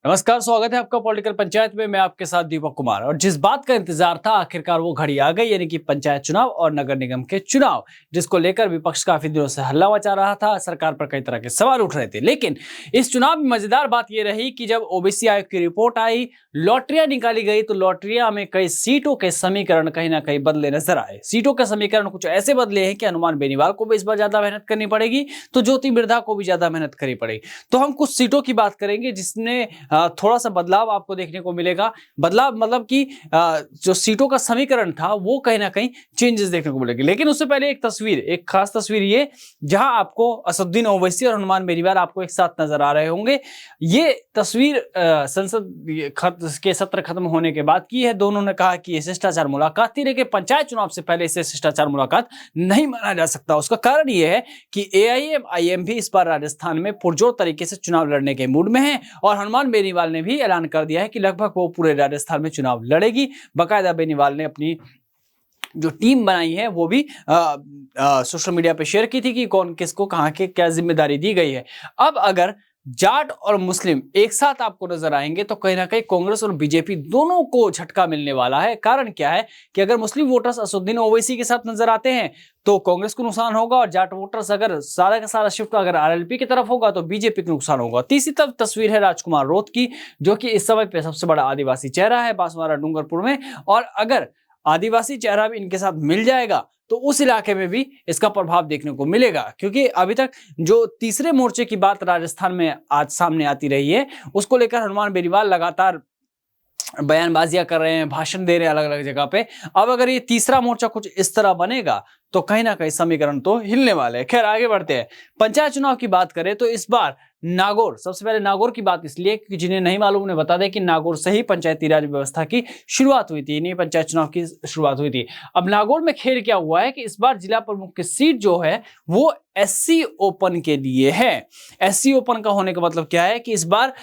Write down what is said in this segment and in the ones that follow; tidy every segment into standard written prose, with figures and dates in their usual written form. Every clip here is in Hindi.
नमस्कार, स्वागत है आपका पॉलिटिकल पंचायत में। मैं आपके साथ दीपक कुमार। और जिस बात का इंतजार था आखिरकार वो घड़ी आ गई, यानी कि पंचायत चुनाव और नगर निगम के चुनाव, जिसको लेकर विपक्ष काफी दिनों से हल्ला मचा रहा था। सरकार पर कई तरह के सवाल उठ रहे थे, लेकिन इस चुनाव में मजेदार बात यह रही कि जब ओबीसी आयोग की रिपोर्ट आई, लॉटरियां निकाली गई, तो लॉटरियां में कई सीटों के समीकरण कहीं ना कहीं बदले नजर आए। सीटों के समीकरण कुछ ऐसे बदले हैं कि हनुमान बेनीवाल को भी इस बार ज्यादा मेहनत करनी पड़ेगी, तो ज्योति मिर्धा को भी ज्यादा मेहनत करनी पड़ेगी। तो हम कुछ सीटों की बात करेंगे जिसने थोड़ा सा बदलाव आपको देखने को मिलेगा। बदलाव मतलब कि जो सीटों का समीकरण था वो कहीं ना कहीं चेंजेस देखने को मिलेगी। लेकिन उससे पहले एक खास तस्वीर ये, जहां आपको असदुद्दीन ओवैसी और हनुमान बेनीवाल आपको एक साथ नजर आ रहे होंगे। ये तस्वीर संसद के सत्र खत्म होने के बाद की है। दोनों ने कहा कि ये शिष्टाचार मुलाकात थी, लेकिन पंचायत चुनाव से पहले इसे शिष्टाचार मुलाकात नहीं माना जा सकता। उसका कारण यह है कि एआईएमआईएम भी इस बार राजस्थान में पुरजोर तरीके से चुनाव लड़ने के मूड में है, और हनुमान बेनीवाल ने भी ऐलान कर दिया है कि लगभग वो पूरे राजस्थान में चुनाव लड़ेगी। बाकायदा बेनीवाल ने अपनी जो टीम बनाई है वो भी सोशल मीडिया पे शेयर की थी कि कौन किसको कहां के क्या जिम्मेदारी दी गई है। अब अगर जाट और मुस्लिम एक साथ आपको नजर आएंगे तो कहीं ना कहीं कांग्रेस और बीजेपी दोनों को झटका मिलने वाला है। कारण क्या है कि अगर मुस्लिम वोटर्स असदुद्दीन ओवैसी के साथ नजर आते हैं तो कांग्रेस को नुकसान होगा, और जाट वोटर्स अगर सारा का सारा शिफ्ट अगर आरएलपी की तरफ होगा तो बीजेपी को नुकसान होगा। तीसरी तरफ तस्वीर है राजकुमार रोत की, जो कि इस समय पे सबसे बड़ा आदिवासी चेहरा है बांसवाड़ा डूंगरपुर में। और अगर आदिवासी चेहरा भी इनके साथ मिल जाएगा तो उस इलाके में भी इसका प्रभाव देखने को मिलेगा, क्योंकि अभी तक जो तीसरे मोर्चे की बात राजस्थान में आज सामने आती रही है, उसको लेकर हनुमान बेनीवाल लगातार बयानबाजियां कर रहे हैं, भाषण दे रहे हैं अलग अलग जगह पे। अब अगर ये तीसरा मोर्चा कुछ इस तरह बनेगा तो कहीं ना कहीं समीकरण तो हिलने वाले हैं। खैर, आगे बढ़ते हैं। पंचायत चुनाव की बात करें तो इस बार नागौर, सबसे पहले नागौर की बात इसलिए क्योंकि जिन्हें नहीं मालूम उन्हें बता दें कि नागौर से ही पंचायती राज व्यवस्था की शुरुआत हुई थी, नहीं पंचायत चुनाव की शुरुआत हुई थी। अब नागौर में खेल क्या हुआ है कि इस बार जिला प्रमुख की सीट जो है वो एससी ओपन के लिए है। एससी ओपन का होने का मतलब क्या है कि इस बार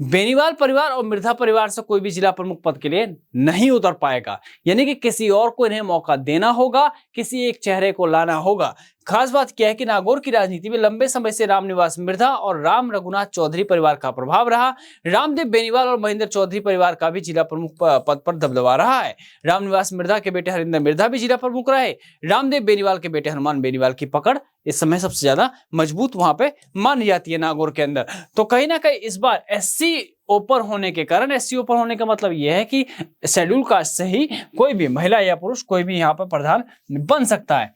बेनीवाल परिवार और मिर्धा परिवार से कोई भी जिला प्रमुख पद के लिए नहीं उतर पाएगा, यानी कि किसी और को इन्हें मौका देना होगा, किसी एक चेहरे को लाना होगा। खास बात क्या है कि नागौर की राजनीति में लंबे समय से रामनिवास मिर्धा और राम रघुनाथ चौधरी परिवार का प्रभाव रहा। रामदेव बेनीवाल और महेंद्र चौधरी परिवार का भी जिला प्रमुख पद पर दबदबा रहा है। रामनिवास मिर्धा के बेटे हरिंदर मिर्धा भी जिला प्रमुख रहे। रामदेव बेनीवाल के बेटे हनुमान बेनीवाल की पकड़ इस समय सबसे ज्यादा मजबूत वहां पे मानी जाती है नागौर के अंदर। तो कहीं ना कहीं इस बार एससी ओपन होने के कारण, एससी ओपन होने का मतलब यह है कि शेड्यूल कास्ट से ही कोई भी महिला या पुरुष कोई भी यहाँ पर प्रधान बन सकता है।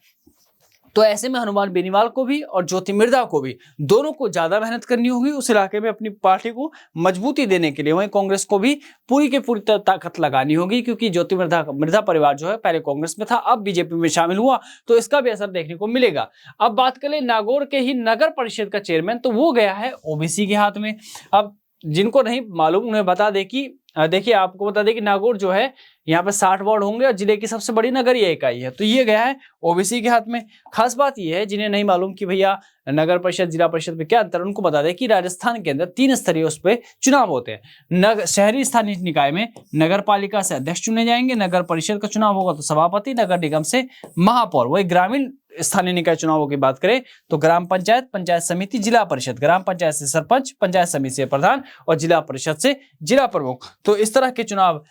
तो ऐसे में हनुमान बेनीवाल को भी और ज्योति मिर्धा को भी, दोनों को ज्यादा मेहनत करनी होगी उस इलाके में अपनी पार्टी को मजबूती देने के लिए। वहीं कांग्रेस को भी पूरी की पूरी ताकत लगानी होगी, क्योंकि ज्योति मिर्धा परिवार जो है पहले कांग्रेस में था, अब बीजेपी में शामिल हुआ, तो इसका भी असर देखने को मिलेगा। अब बात करें नागौर के ही नगर परिषद का चेयरमैन, तो वो गया है ओबीसी के हाथ में। अब जिनको नहीं मालूम उन्हें बता दे कि देखिए, आपको बता दें कि नागौर जो है यहाँ पे 60 वार्ड होंगे और जिले की सबसे बड़ी नगरीय इकाई है, तो ये गया है ओबीसी के हाथ में। खास बात ये है, जिन्हें नहीं मालूम कि भैया नगर परिषद जिला परिषद में क्या अंतर, उनको बता दें कि राजस्थान के अंदर 3 स्तरीय उस पर चुनाव होते हैं। शहरी स्थानीय निकाय में नगर पालिका से अध्यक्ष चुने जाएंगे, नगर परिषद का चुनाव होगा तो सभापति, नगर निगम से महापौर। वही ग्रामीण स्थानीय निकाय चुनावों की बात करें तो ग्राम पंचायत, पंचायत समिति, जिला परिषद, ग्राम पंचायत से सरपंच, पंचायत समिति से प्रधान और जिला परिषद से जिला प्रमुख। तो इस तरह के चुनाव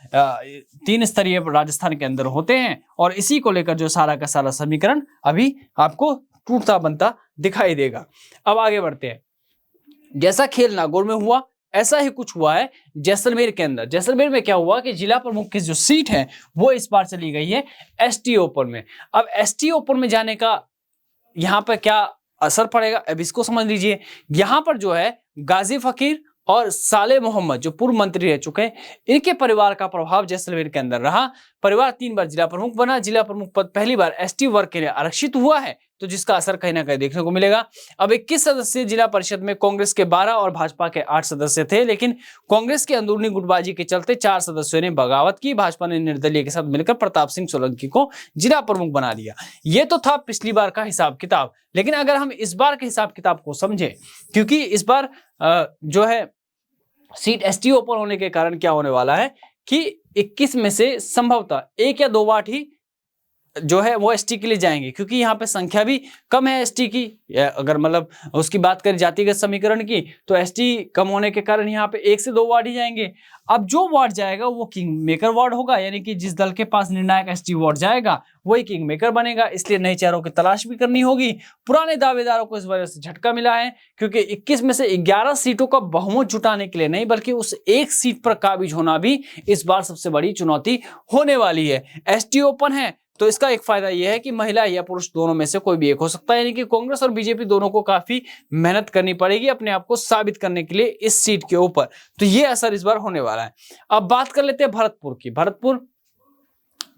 3 स्तरीय राजस्थान के अंदर होते हैं, और इसी को लेकर जो सारा का सारा समीकरण अभी आपको टूटता बनता दिखाई देगा। अब आगे बढ़ते हैं। जैसा खेल नागौर में हुआ ऐसा ही कुछ हुआ है जैसलमेर के अंदर। जैसलमेर में क्या हुआ कि जिला प्रमुख की जो सीट है वो इस बार चली गई है एसटी ओपन में। अब एसटी ओपन में जाने का यहां पर क्या असर पड़ेगा, अब इसको समझ लीजिए। यहां पर जो है गाजी फकीर और साले मोहम्मद जो पूर्व मंत्री रह चुके हैं, इनके परिवार का प्रभाव जैसलमेर के अंदर रहा। परिवार 3 बार जिला प्रमुख बना। जिला प्रमुख पद पहली बार एसटी वर्ग के लिए आरक्षित हुआ है, तो जिसका असर कहीं ना कहीं देखने को मिलेगा। अब 21 सदस्यीय जिला परिषद में कांग्रेस के 12 और भाजपा के 8 सदस्य थे, लेकिन कांग्रेस की अंदरूनी गुटबाजी के चलते 4 सदस्यों ने बगावत की। भाजपा ने निर्दलीय के साथ मिलकर प्रताप सिंह सोलंकी को जिला प्रमुख बना दिया। ये तो था पिछली बार का हिसाब किताब, लेकिन अगर हम इस बार के हिसाब किताब को समझें, क्योंकि इस बार जो है सीट एसटी ओपन होने के कारण क्या होने वाला है कि 21 में से संभवतः 1 या 2 वार्ड ही जो है वो एसटी के लिए जाएंगे, क्योंकि यहाँ पे संख्या भी कम है एसटी की। अगर मतलब उसकी बात करें जातिगत समीकरण की, तो एसटी कम होने के कारण यहाँ पे 1 से 2 वार्ड ही जाएंगे। अब जो वार्ड जाएगा वो किंग मेकर वार्ड होगा, यानी कि जिस दल के पास निर्णायक एसटी वार्ड जाएगा वही किंग मेकर बनेगा। इसलिए नए चेहरों की तलाश भी करनी होगी। पुराने दावेदारों को इस वजह से झटका मिला है, क्योंकि 21 में से 11 सीटों का बहुमत जुटाने के लिए नहीं, बल्कि उस एक सीट पर काबिज होना भी इस बार सबसे बड़ी चुनौती होने वाली है। एसटी ओपन है, तो इसका एक फायदा यह है कि महिला या पुरुष दोनों में से कोई भी एक हो सकता है, यानी कि कांग्रेस और बीजेपी दोनों को काफी मेहनत करनी पड़ेगी अपने आप को साबित करने के लिए इस सीट के ऊपर। तो यह असर इस बार होने वाला है। अब बात कर लेते हैं भरतपुर की। भरतपुर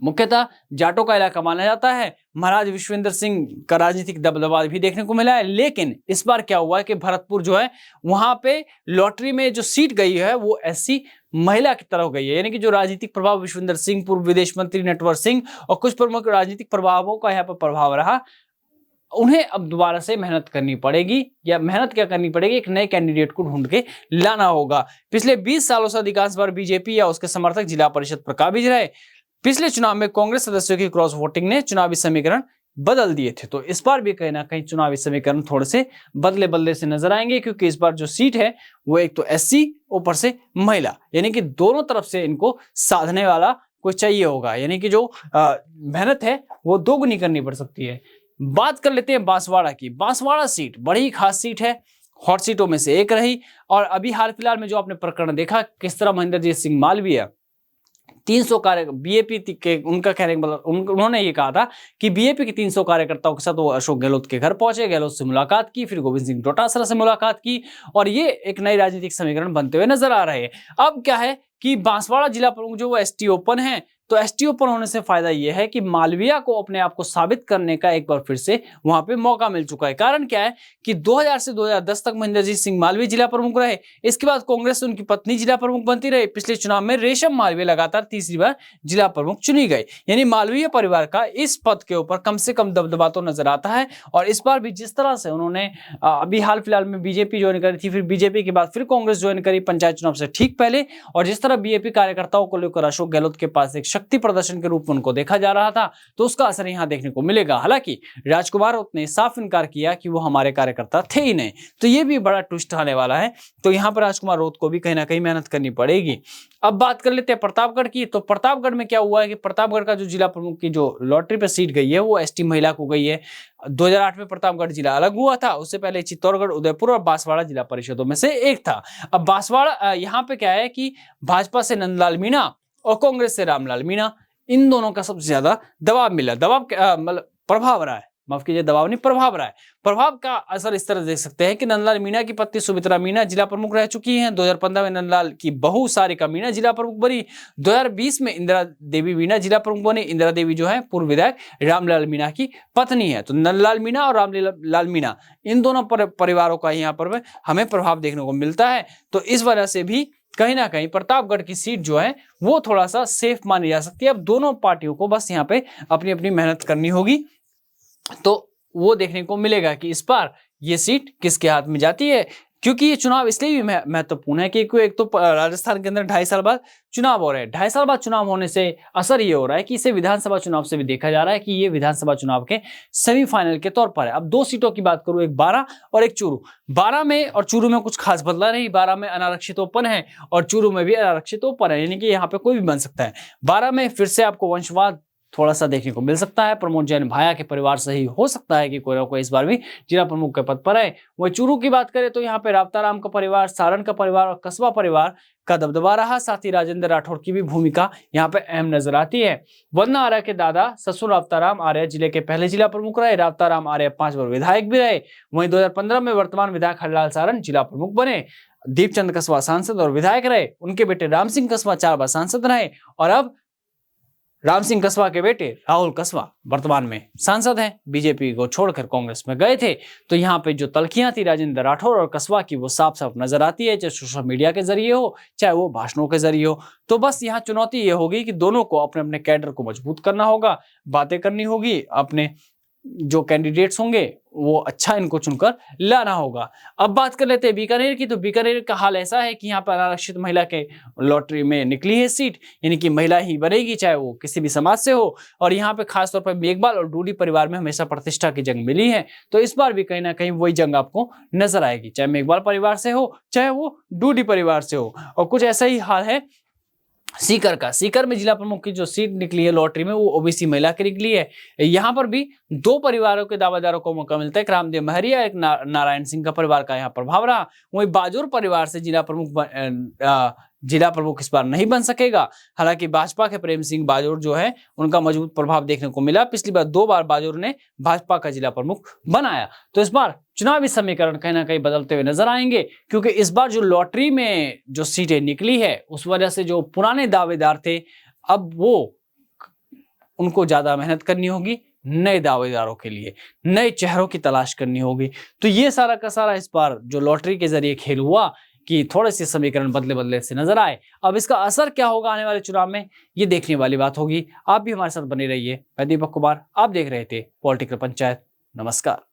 मुख्यतः जाटों का इलाका माना जाता है। महाराज विश्वेंद्र सिंह का राजनीतिक दबदबा भी देखने को मिला है, लेकिन इस बार क्या हुआ है कि भरतपुर जो है वहां पे लॉटरी में जो सीट गई है वो एससी महिला की तरफ गई है, यानी कि जो राजनीतिक प्रभाव विश्वेंद्र सिंह, पूर्व विदेश मंत्री नटवर सिंह और कुछ प्रमुख राजनीतिक प्रभावों का यहाँ पर प्रभाव रहा, उन्हें अब दोबारा से मेहनत करनी पड़ेगी। या मेहनत क्या करनी पड़ेगी, एक नए कैंडिडेट को ढूंढ के लाना होगा। पिछले 20 सालों से अधिकांश बार बीजेपी या उसके समर्थक जिला परिषद पर काबिज रहे। पिछले चुनाव में कांग्रेस सदस्यों की क्रॉस वोटिंग ने चुनावी समीकरण बदल दिए थे, तो इस बार भी कहीं ना कहीं चुनावी समीकरण थोड़े से बदले बदले से नजर आएंगे, क्योंकि इस बार जो सीट है वो एक तो एससी, ऊपर से महिला, यानी कि दोनों तरफ से इनको साधने वाला कोई चाहिए होगा, यानी कि जो मेहनत है वो दोगुनी करनी पड़ सकती है। बात कर लेते हैं बांसवाड़ा की। बांसवाड़ा सीट बड़ी खास सीट है, हॉट सीटों में से एक रही। और अभी हाल फिलहाल में जो आपने प्रकरण देखा, किस तरह महेंद्रजीत सिंह मालवीय 300 कार्य बीएपी के, उनका कहने का मतलब उन्होंने ये कहा था कि बीएपी के 300 कार्यकर्ताओं के साथ वो अशोक गहलोत के घर पहुंचे, गहलोत से मुलाकात की, फिर गोविंद सिंह डोटासरा से मुलाकात की, और ये एक नई राजनीतिक समीकरण बनते हुए नजर आ रहे हैं। अब क्या है कि बांसवाड़ा जिला प्रमुख जो वो एसटी ओपन है, तो एसटी ओपन होने से फायदा यह है कि मालवीय को अपने आप को साबित करने का एक बार फिर से वहां पे मौका मिल चुका है। कारण क्या है कि 2000 से 2010 तक महेंद्रजीत सिंह मालवीय जिला प्रमुख रहे। इसके बाद कांग्रेस से उनकी पत्नी जिला प्रमुख बनती रही। पिछले चुनाव में रेशम मालवीय लगातार तीसरी बार जिला प्रमुख चुनी गई, यानी मालवीय परिवार का इस पद के ऊपर कम से कम दबदबा तो नजर आता है। और इस बार भी जिस तरह से उन्होंने अभी हाल फिलहाल में बीजेपी ज्वाइन करी थी, फिर बीजेपी के बाद फिर कांग्रेस ज्वाइन करी पंचायत चुनाव से ठीक पहले, और जिस तरह बीजेपी कार्यकर्ताओं को लेकर अशोक गहलोत के पास एक शक्ति प्रदर्शन के रूप में उनको देखा जा रहा था, तो उसका असर यहां देखने को मिलेगा। हालांकि राजकुमार राउत ने साफ इनकार किया कि वो हमारे कार्यकर्ता थे ही नहीं, तो ये भी बड़ा ट्विस्ट आने वाला है। तो यहां पर राजकुमार राउत को भी कहीं ना कहीं मेहनत करनी पड़ेगी। अब बात कर लेते हैं प्रतापगढ़ की। तो प्रतापगढ़ में क्या हुआ है कि प्रतापगढ़ का जो जिला प्रमुख की जो लॉटरी पर सीट गई है वो एसटी महिला को गई है। 2008 में प्रतापगढ़ जिला अलग हुआ था, उससे पहले चित्तौड़गढ़, उदयपुर और बांसवाड़ा जिला परिषदों में से एक था। अब बांसवाड़ा यहाँ पे क्या है कि भाजपा से नंदलाल मीणा और कांग्रेस से रामलाल मीणा, इन दोनों का सबसे ज्यादा दबाव मिला। दबाव मतलब प्रभाव रहा है, माफ कीजिए, दबाव नहीं, प्रभाव रहा है। प्रभाव का असर इस तरह देख सकते हैं कि नंदलाल मीणा की पत्नी सुमित्रा मीणा जिला प्रमुख रह चुकी हैं। 2015 में नंदलाल की बहू सारिका मीणा जिला प्रमुख बनी। 2020 में इंदिरा देवी मीणा जिला प्रमुख बनी। इंदिरा देवी जो है पूर्व विधायक रामलाल मीणा की पत्नी है। तो नंदलाल मीणा और रामलाल मीणा, इन दोनों परिवारों का यहाँ पर हमें प्रभाव देखने को मिलता है। तो इस वजह से भी कहीं ना कहीं प्रतापगढ़ की सीट जो है वो थोड़ा सा सेफ मानी जा सकती है। अब दोनों पार्टियों को बस यहाँ पे अपनी अपनी मेहनत करनी होगी, तो वो देखने को मिलेगा कि इस बार ये सीट किसके हाथ में जाती है। क्योंकि ये चुनाव इसलिए भी महत्वपूर्ण है कि एक तो राजस्थान के अंदर 2.5 साल बाद चुनाव हो रहे हैं। 2.5 साल बाद चुनाव होने से असर ये हो रहा है कि इसे विधानसभा चुनाव से भी देखा जा रहा है कि ये विधानसभा चुनाव के सेमीफाइनल के तौर पर है। अब 2 सीटों की बात करूं, एक 12 और एक चूरू। 12 में और चूरू में कुछ खास बदला नहीं। 12 में अनारक्षित ओपन है और चूरू में भी अनारक्षित ओपन है, यानी कि यहाँ पे कोई भी बन सकता है। 12 में फिर से आपको वंशवाद थोड़ा सा देखने को मिल सकता है। प्रमोद जैन भाया के परिवार से ही हो सकता है कि कोई ना कोई इस बार भी जिला प्रमुख के पद पर है। वही चूरू की बात करें तो यहाँ पे रावताराम का परिवार, सारण का परिवार और कस्बा परिवार का दबदबा रहा। साथ ही राजेंद्र राठौड़ की भी भूमिका यहाँ पे अहम नजर आती है। वंदना आर्य के दादा ससुर रावताराम आर्य जिले के पहले जिला प्रमुख रहे। रावताराम आर्य 5 बार विधायक भी रहे। वहीं 2015 में वर्तमान विधायक हरलाल सारण जिला प्रमुख बने। दीपचंद कस्बा सांसद और विधायक रहे। उनके बेटे राम सिंह कस्बा 4 बार सांसद रहे। और अब राम सिंह कस्बा के बेटे राहुल कस्बा वर्तमान में सांसद हैं। बीजेपी को छोड़कर कांग्रेस में गए थे। तो यहाँ पे जो तलखियां थी राजेंद्र राठौड़ और कस्बा की, वो साफ साफ नजर आती है, चाहे सोशल मीडिया के जरिए हो, चाहे वो भाषणों के जरिए हो। तो बस यहाँ चुनौती ये होगी कि दोनों को अपने अपने कैडर को मजबूत करना होगा, बातें करनी होगी, अपने जो कैंडिडेट्स होंगे वो अच्छा इनको चुनकर लाना होगा। अब बात कर लेते हैं बीकानेर की। तो बीकानेर का हाल ऐसा है कि यहाँ पर आरक्षित महिला के लॉटरी में निकली है सीट, यानी कि महिला ही बनेगी, चाहे वो किसी भी समाज से हो। और यहाँ पे खासतौर पर मेघवाल और डूडी परिवार में हमेशा प्रतिष्ठा की जंग मिली है, तो इस बार भी कहीं ना कहीं वही जंग आपको नजर आएगी, चाहे मेघवाल परिवार से हो चाहे वो डूडी परिवार से हो। और कुछ ऐसा ही हाल है सीकर का। सीकर में जिला प्रमुख की जो सीट निकली है लॉटरी में, वो ओबीसी महिला की निकली है। यहाँ पर भी दो परिवारों के दावेदारों को मौका मिलता है, एक रामदेव महरिया, एक नारायण सिंह का परिवार का यहाँ प्रभाव रहा। वहीं बाजोर परिवार से जिला प्रमुख इस बार नहीं बन सकेगा। हालांकि भाजपा के प्रेम सिंह बाजोर जो है उनका मजबूत प्रभाव देखने को मिला। पिछली बार 2 बार बाजोर ने भाजपा का जिला प्रमुख बनाया। तो इस बार चुनावी समीकरण कहीं ना कहीं बदलते हुए नजर आएंगे, क्योंकि इस बार जो लॉटरी में जो सीटें निकली है उस वजह से जो पुराने दावेदार थे, अब वो उनको ज्यादा मेहनत करनी होगी, नए दावेदारों के लिए नए चेहरों की तलाश करनी होगी। तो ये सारा का सारा इस बार जो लॉटरी के जरिए खेल हुआ कि थोड़े से समीकरण बदले बदले से नजर आए। अब इसका असर क्या होगा आने वाले चुनाव में, ये देखने वाली बात होगी। आप भी हमारे साथ बने रहिए। मैं दीपक कुमार, आप देख रहे थे पॉलिटिकल पंचायत। नमस्कार।